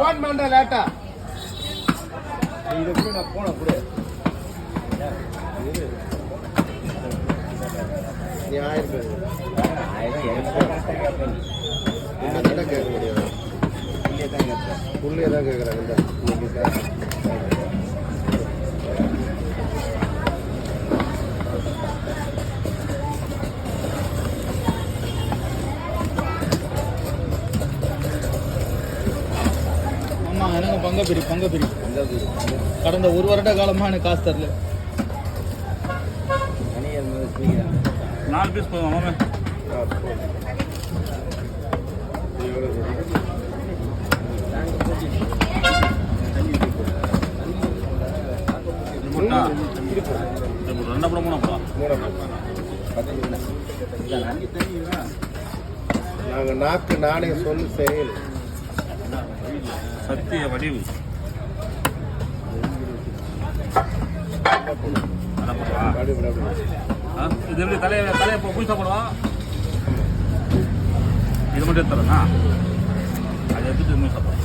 Phone பண்ற லேட்டா இதை கூட நான் போன கூட நீ 1000 கேட்க முடியாது. உள்ளே தான் கேட்குறாங்க. ஆமாம், எனக்கு பங்கப்பிரி கடந்த 1 வருட காலமாக எனக்கு காசு தரல. 4 பீஸ் போதும் மாமே. நாங்கள் நாக்கு நானே சொல்லி செயல் சத்திய வடிவு இது எப்படி தலையை புதுசாக போடுவான். இது மட்டும் எடுத்துறேன்னா அதை எடுத்துட்டு சாப்பிடுவோம்.